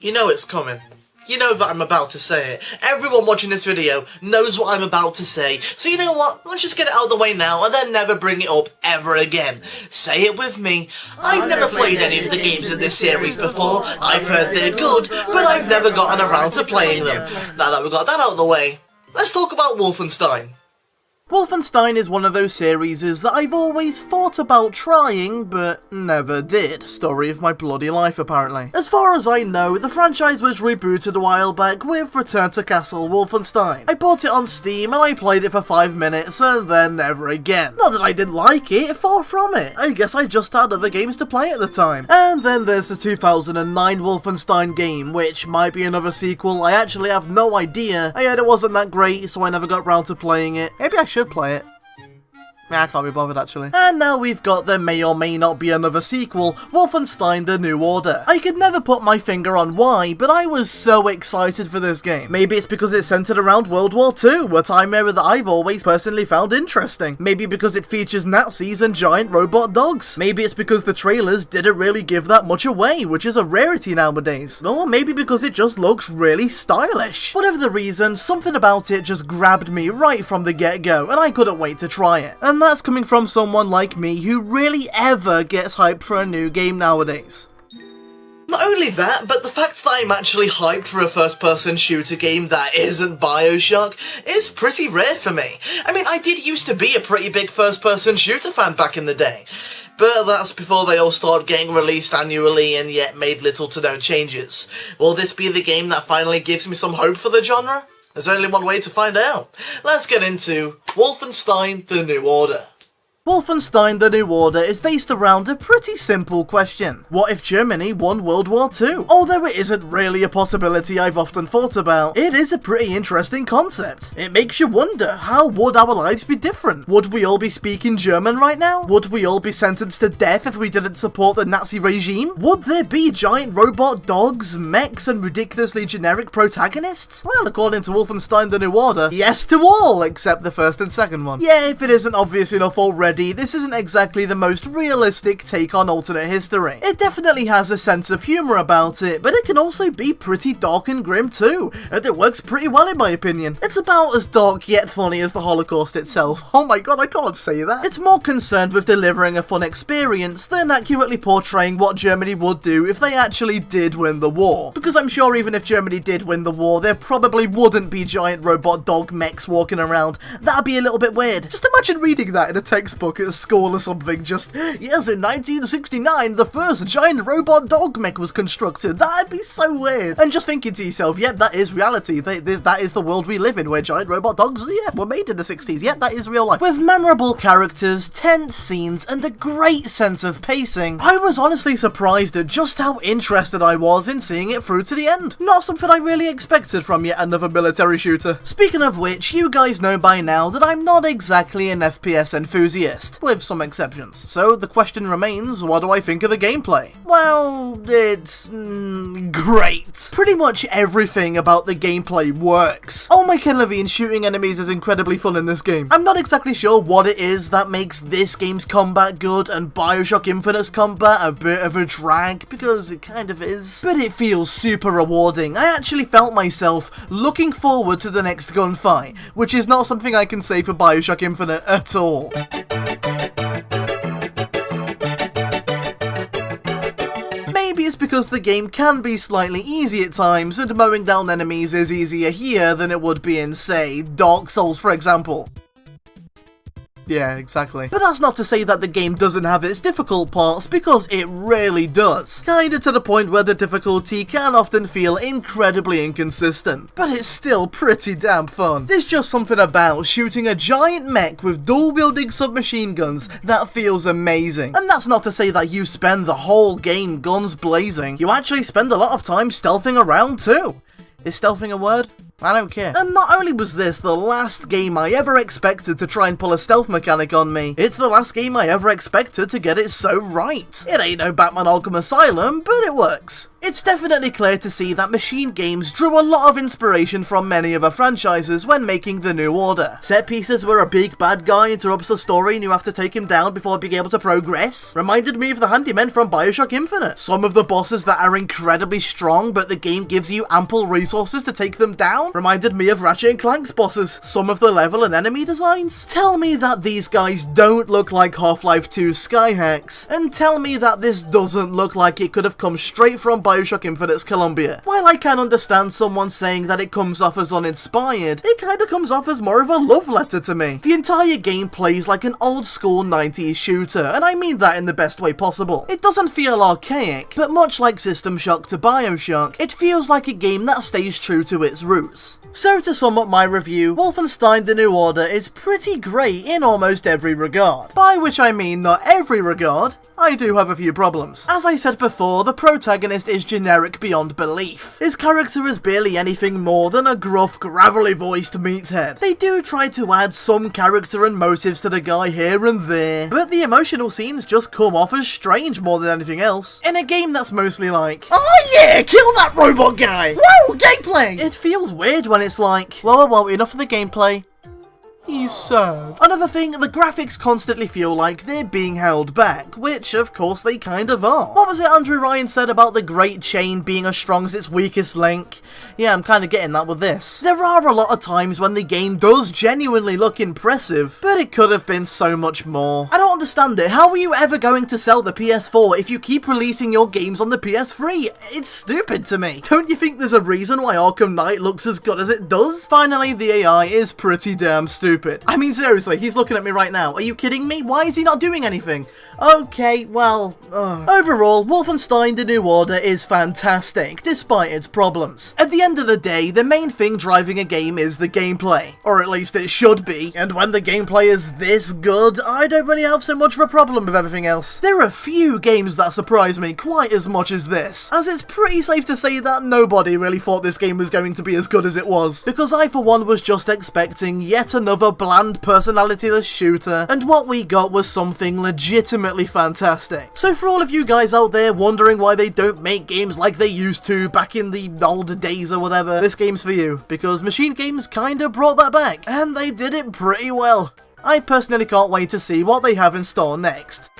You know it's coming. You know that I'm about to say it. Everyone watching this video knows what I'm about to say. So you know what? Let's just get it out of the way now and then never bring it up ever again. Say it with me. I've never played any of the games in this series before. I've heard they're good, but I've never gotten around to playing them. Now that we've got that out of the way, let's talk about Wolfenstein. Wolfenstein is one of those series that I've always thought about trying, but never did. Story of my bloody life, apparently. As far as I know, the franchise was rebooted a while back with Return to Castle Wolfenstein. I bought it on Steam and I played it for 5 minutes and then never again. Not that I didn't like it, far from it. I guess I just had other games to play at the time. And then there's the 2009 Wolfenstein game, which might be another sequel. I actually have no idea. I heard it wasn't that great, so I never got round to playing it. Maybe I should play it. I can't be bothered, actually. And now we've got there may or may not be another sequel, Wolfenstein The New Order. I could never put my finger on why, but I was so excited for this game. Maybe it's because it's centered around World War II, a time era that I've always personally found interesting. Maybe because it features Nazis and giant robot dogs. Maybe it's because the trailers didn't really give that much away, which is a rarity nowadays. Or maybe because it just looks really stylish. Whatever the reason, something about it just grabbed me right from the get-go, and I couldn't wait to try it. And that's coming from someone like me who really ever gets hyped for a new game nowadays. Not only that, but the fact that I'm actually hyped for a first-person shooter game that isn't BioShock is pretty rare for me. I mean, I did used to be a pretty big first-person shooter fan back in the day, but that's before they all started getting released annually and yet made little to no changes. Will this be the game that finally gives me some hope for the genre? There's only one way to find out. Let's get into Wolfenstein The New Order. Wolfenstein The New Order is based around a pretty simple question. What if Germany won World War II? Although it isn't really a possibility I've often thought about, it is a pretty interesting concept. It makes you wonder, how would our lives be different? Would we all be speaking German right now? Would we all be sentenced to death if we didn't support the Nazi regime? Would there be giant robot dogs, mechs, and ridiculously generic protagonists? Well, according to Wolfenstein The New Order, yes to all, except the first and second one. Yeah, if it isn't obvious enough already, this isn't exactly the most realistic take on alternate history. It definitely has a sense of humour about it, but it can also be pretty dark and grim too, and it works pretty well in my opinion. It's about as dark yet funny as the Holocaust itself. Oh my god, I can't say that. It's more concerned with delivering a fun experience than accurately portraying what Germany would do if they actually did win the war. Because I'm sure even if Germany did win the war, there probably wouldn't be giant robot dog mechs walking around. That'd be a little bit weird. Just imagine reading that in a textbook at school or something, just, yes, in 1969, the first giant robot dog mech was constructed. That'd be so weird. And just thinking to yourself, yep, that is reality. That is the world we live in, where giant robot dogs, yeah, were made in the 60s. Yep, that is real life. With memorable characters, tense scenes, and a great sense of pacing, I was honestly surprised at just how interested I was in seeing it through to the end. Not something I really expected from yet another military shooter. Speaking of which, you guys know by now that I'm not exactly an FPS enthusiast, with some exceptions. So the question remains, what do I think of the gameplay? Well, it's great. Pretty much everything about the gameplay works. Oh my Ken Levine, shooting enemies is incredibly fun in this game. I'm not exactly sure what it is that makes this game's combat good and BioShock Infinite's combat a bit of a drag, because it kind of is. But it feels super rewarding. I actually felt myself looking forward to the next gunfight, which is not something I can say for BioShock Infinite at all. Maybe it's because the game can be slightly easy at times, and mowing down enemies is easier here than it would be in, say, Dark Souls, for example. Yeah, exactly. But that's not to say that the game doesn't have its difficult parts, because it really does. Kinda to the point where the difficulty can often feel incredibly inconsistent. But it's still pretty damn fun. There's just something about shooting a giant mech with dual-wielding submachine guns that feels amazing. And that's not to say that you spend the whole game guns blazing. You actually spend a lot of time stealthing around too. Is stealthing a word? I don't care. And not only was this the last game I ever expected to try and pull a stealth mechanic on me, it's the last game I ever expected to get it so right. It ain't no Batman Arkham Asylum, but it works. It's definitely clear to see that Machine Games drew a lot of inspiration from many other franchises when making the New Order. Set pieces where a big bad guy interrupts the story and you have to take him down before being able to progress reminded me of the Handymen from Bioshock Infinite. Some of the bosses that are incredibly strong but the game gives you ample resources to take them down reminded me of Ratchet & Clank's bosses. Some of the level and enemy designs. Tell me that these guys don't look like Half-Life 2's Skyhacks, and tell me that this doesn't look like it could have come straight from Bioshock Infinite's Columbia. While I can understand someone saying that it comes off as uninspired, it kinda comes off as more of a love letter to me. The entire game plays like an old school 90s shooter, and I mean that in the best way possible. It doesn't feel archaic, but much like System Shock to Bioshock, it feels like a game that stays true to its roots. So to sum up my review, Wolfenstein The New Order is pretty great in almost every regard. By which I mean not every regard. I do have a few problems. As I said before, the protagonist is generic beyond belief. His character is barely anything more than a gruff, gravelly voiced meathead. They do try to add some character and motives to the guy here and there, but the emotional scenes just come off as strange more than anything else. In a game that's mostly like, oh yeah, kill that robot guy! Whoa, gameplay! It feels weird when it's like, well, enough of the gameplay. He's sad. Another thing, the graphics constantly feel like they're being held back, which of course they kind of are. What was it Andrew Ryan said about the great chain being as strong as its weakest link? Yeah, I'm kind of getting that with this. There are a lot of times when the game does genuinely look impressive, but it could have been so much more. I don't understand it. How are you ever going to sell the PS4 if you keep releasing your games on the PS3? It's stupid to me. Don't you think there's a reason why Arkham Knight looks as good as it does? Finally, the AI is pretty damn stupid. I mean, seriously, he's looking at me right now. Are you kidding me? Why is he not doing anything? Okay, well, overall, Wolfenstein The New Order is fantastic, despite its problems. At the end of the day, the main thing driving a game is the gameplay. Or at least it should be, and when the gameplay is this good, I don't really have so much of a problem with everything else. There are few games that surprise me quite as much as this, as it's pretty safe to say that nobody really thought this game was going to be as good as it was, because I for one was just expecting yet another bland personalityless shooter, and what we got was something legitimately fantastic. So for all of you guys out there wondering why they don't make games like they used to back in the old days or whatever, this game's for you, because Machine Games kinda brought that back, and they did it pretty well. I personally can't wait to see what they have in store next.